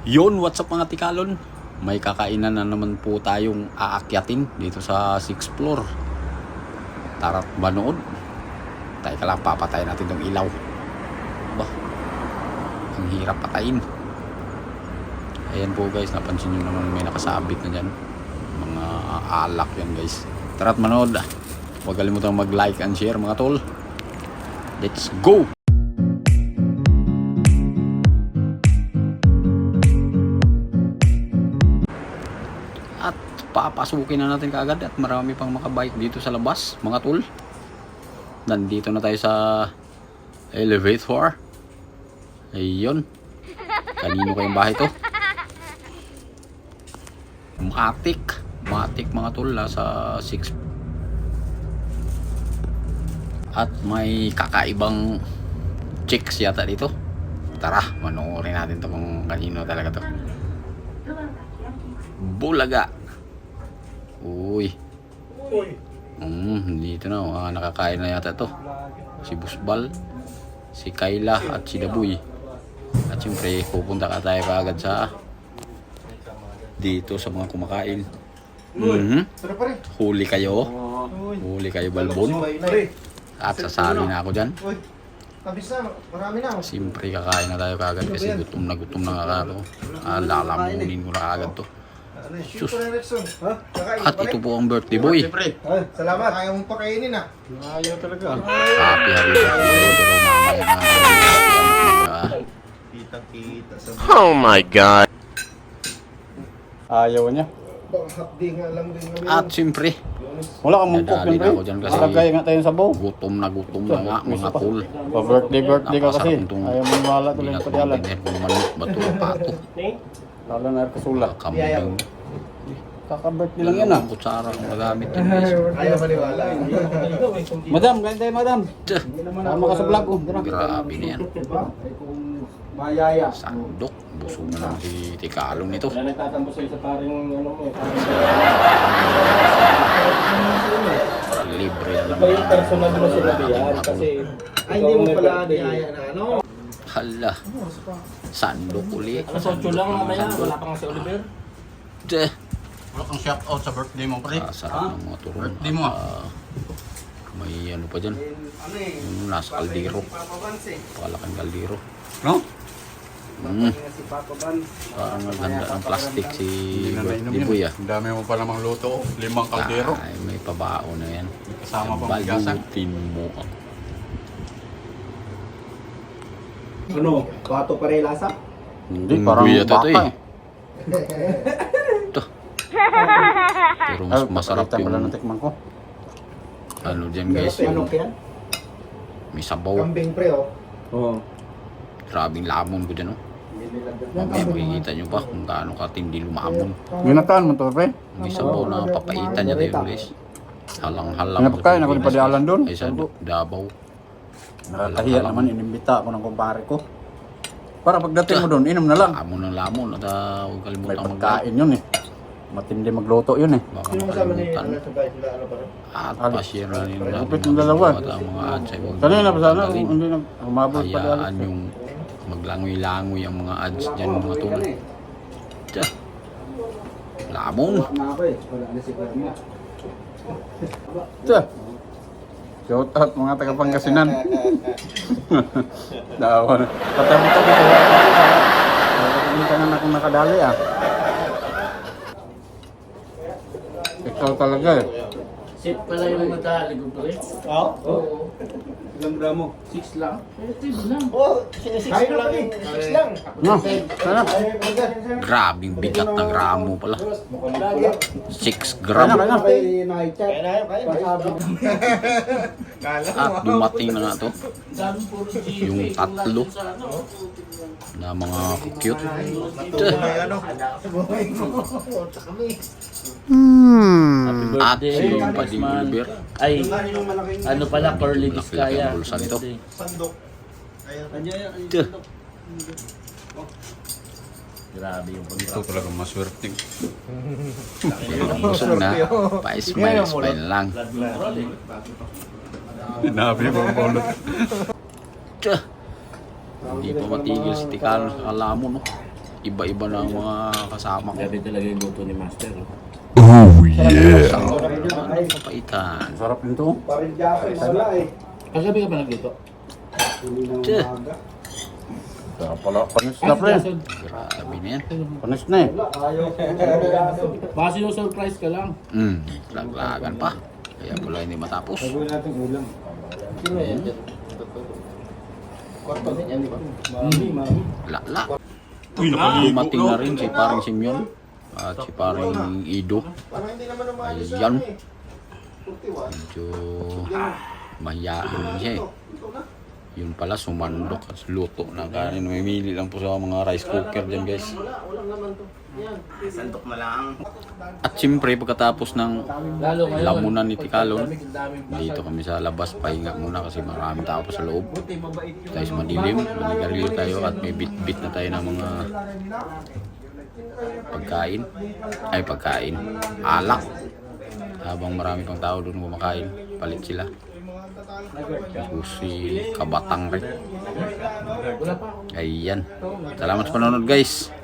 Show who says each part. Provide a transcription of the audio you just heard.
Speaker 1: Yun, what's up mga tikalon? May kakainan na naman po tayong aakyatin dito sa 6th floor. Tara't manood. Teka lang, papatay natin tong ilaw. Bah, ang hirap patayin. Ayan po guys, napansin nyo naman may nakasabit na dyan. Mga alak yan guys. Tara't manood. Huwag kalimutang mag-like and share mga tol. Let's go! At papasukin na natin kaagad at marami pang makabike dito sa labas mga tol. Nandito na tayo sa elevator. Ayun. Kanino kayong bahay to? Matik mga tol sa 6. At may kakaibang chicks yata dito. Tara, manoorin natin to kung kanino talaga to. Bulaga. Uy. Dito na. Nakakain na yata to. Si Busbal, si Kayla at si Dabuy. At siyempre pupunta ka tayo kaagad sa dito sa mga kumakain. Huli kayo. Huli kayo balbon. At sasali na ako dyan.
Speaker 2: Kabis na, marami na.
Speaker 1: Siyempre kakain na tayo kaagad kasi gutom na nga ako. Lalamunin ko na kaagad to. Sus. At ito po ang birthday boy.
Speaker 2: Salamat. Ayaw mong pakainin ah.
Speaker 3: Ayaw talaga.
Speaker 1: Happy birthday.
Speaker 2: Kita-kita sa...
Speaker 3: Oh my God. Ayaw niya.
Speaker 2: Hapdi nga lang din namin.
Speaker 1: At siyempre
Speaker 3: Wala kang mangkok
Speaker 1: nadali
Speaker 3: yan,
Speaker 1: na ako dyan kasi
Speaker 3: Lagay nga tayo sa bow.
Speaker 1: gutom na nga mga tol.
Speaker 3: Birthday ka kasi.
Speaker 1: Napasarap itong
Speaker 3: Ayaw mo wala tuloy yung padyalan.
Speaker 1: dinner kung manok bato pato.
Speaker 3: Lalo na kasula.
Speaker 1: Kambing.
Speaker 3: Kaka-birthday lang yan ah.
Speaker 1: Ang kutsara ang magamit yan guys.
Speaker 2: Ayaw maniwala.
Speaker 3: Madam, ganyan tayo madam.
Speaker 1: Tiyah,
Speaker 3: Tama ka sa vlog ko.
Speaker 1: grabe na yan.
Speaker 3: Mayaya.
Speaker 1: Sandok. Busog na lang si Tikalong nito.
Speaker 3: Wala nagtatampo sa'yo sa paring ano mo.
Speaker 1: Libre na
Speaker 3: Iba yung
Speaker 1: naman.
Speaker 3: personal mo sila diyan kasi
Speaker 2: Ay, hindi mo pala niyaya na ano.
Speaker 1: Hala. Sandok uli.
Speaker 4: Alas 8 lang mamaya, wala pa nga si Oliver.
Speaker 1: Tiyah.
Speaker 5: Wala kang shout out sa birthday mo, pre.
Speaker 1: Sarap ng mga turon.
Speaker 5: Birthday mo,
Speaker 1: May ano pa dyan.
Speaker 2: Ano eh.
Speaker 1: Yung nasa kaldero.
Speaker 2: Papa Vance eh.
Speaker 1: Palakang kaldero.
Speaker 5: No?
Speaker 2: Si Papa Vance.
Speaker 1: Parang naganda ng plastic si
Speaker 5: Hindi na nainom
Speaker 1: birthday boy
Speaker 5: yun.
Speaker 1: ah.
Speaker 5: Ang dami mo pa namang luto. 5 kaldero.
Speaker 1: Ay, may pabao na yan.
Speaker 5: Kasama pang bigasan.
Speaker 1: Balutin mo ako.
Speaker 2: Ano? Bato pa rin lasa?
Speaker 3: Hindi, parang
Speaker 1: Buya to
Speaker 3: baka
Speaker 1: eh.
Speaker 3: eh.
Speaker 1: Ito. Pero mas masarap
Speaker 3: pakita pala
Speaker 1: yung
Speaker 3: natikman ko.
Speaker 1: ano dyan guys. Yung
Speaker 2: Manok yan?
Speaker 1: may sabaw.
Speaker 2: Kambing pre oh.
Speaker 3: Oo.
Speaker 1: Grabing lamon ko dyan oh. Mamaya makikita nyo pa kung gaano katindi lumamon.
Speaker 3: Ginataan mo to, pre?
Speaker 1: May sabaw na papaitan niya tayo guys. Halang-halang.
Speaker 3: Pinapakain ako ni Padyalan doon.
Speaker 1: Ay sa Davao.
Speaker 3: Nakakahiya naman, inimbita ako ng kumpare ko. Para pagdating mo doon, inom na lang.
Speaker 1: Lamon ng lamon. At huwag
Speaker 3: May
Speaker 1: kalimutan mag-like.
Speaker 3: pagkain yun eh. Matindi magluto yun eh.
Speaker 1: Baka
Speaker 2: Sino kasama ni
Speaker 1: makalimutan.
Speaker 2: ano sa bahay sila ano pa rin?
Speaker 1: At
Speaker 3: Ano?
Speaker 1: pa-share na rin natin
Speaker 3: Lupit ng dalawa.
Speaker 1: at ang mga ads ay huwag
Speaker 3: Kanina pa sana,
Speaker 1: tanggalin.
Speaker 3: kung hindi na humabot pa
Speaker 1: Hayaan yung maglangoy-langoy ang mga ads dyan mga tol. Tiyan. Lamon.
Speaker 3: Tiyan. Shout out mga taga Pangasinan. Dawa na. Patabot ako sa hindi ka na akong nakadali ah. Ikaw talaga eh.
Speaker 4: Sit pala yung madali ko pre.
Speaker 2: Oo.
Speaker 3: Ilang gramo?
Speaker 4: 6 lang. Eh, lang.
Speaker 2: Oh, sinisix ko lang eh. Six lang.
Speaker 3: No, sana.
Speaker 1: Grabing bigat ng gramo pala. 6 gram.
Speaker 3: Kaya na.
Speaker 2: Kaya na yun, kaya na.
Speaker 1: At dumating na nga to.
Speaker 4: Dami puro G.
Speaker 1: Yung tatlo na mga cute. Tiyan.
Speaker 2: Ano? Sa buhay mo. Sa kami.
Speaker 4: Happy
Speaker 1: At
Speaker 4: birthday,
Speaker 1: si Pading
Speaker 4: Congressman.
Speaker 1: Oliver.
Speaker 4: Ay,
Speaker 2: Yung malaking
Speaker 4: ano pala, Curly
Speaker 1: Laki-laki
Speaker 4: Vizcaya.
Speaker 1: ang bulsa nito.
Speaker 2: sandok.
Speaker 1: Tiyan.
Speaker 4: Grabe yung
Speaker 5: Ito
Speaker 4: pag
Speaker 5: talaga maswerte.
Speaker 1: Busog na. Pa-smile lang.
Speaker 5: Hinabi ko ang bulot.
Speaker 1: Tiyan. Hindi pa matigil si Tikal sa lamon no. iba-iba na ang mga kasama ko.
Speaker 4: Grabe talaga yung luto ni Master. Oh.
Speaker 1: Kapaitan.
Speaker 3: Sarap nito.
Speaker 2: Parang Japan, wala eh.
Speaker 4: Kagabi ka ba nagluto?
Speaker 2: Huli ng
Speaker 1: Tse.
Speaker 2: umaga.
Speaker 3: Sarap pala. Panis na, pre.
Speaker 4: Jason.
Speaker 1: Grabe na yan.
Speaker 3: Panis na eh.
Speaker 2: Wala, ayaw ko ng
Speaker 4: Baka sinusurprise ka lang.
Speaker 1: Laglagan pa. Kaya pala hindi matapos.
Speaker 2: Gagawin natin ulam. Sino yan? Kwarto din yan, di ba? Mami.
Speaker 1: Lala.
Speaker 5: Uy, nakaligo
Speaker 1: Dumating
Speaker 5: no?
Speaker 1: na rin si paring Simeon at si paring Ido.
Speaker 2: Parang hindi naman umalis sa
Speaker 1: Ayan.
Speaker 2: amin eh. 41.
Speaker 1: Medyo mahiyain din siya eh. Yun pala, sumandok at luto na kanin. Mamimili lang po sa mga rice cooker dyan guys.
Speaker 2: Walang naman to. Yan.
Speaker 3: Sandok na lang.
Speaker 1: At siyempre pagkatapos ng
Speaker 4: Lalo ngayon.
Speaker 1: lamunan ni Tikalon,
Speaker 4: Daming
Speaker 1: dito kami sa labas, pahinga muna kasi maraming tao pa sa loob. Tayo sa madilim, manigarilyo tayo at may bit-bit na tayo ng mga pagkain, alak. Habang marami pang tao doon kumakain, palit sila. Susi, kabatang rin. Ayan. Salamat sa panonood guys.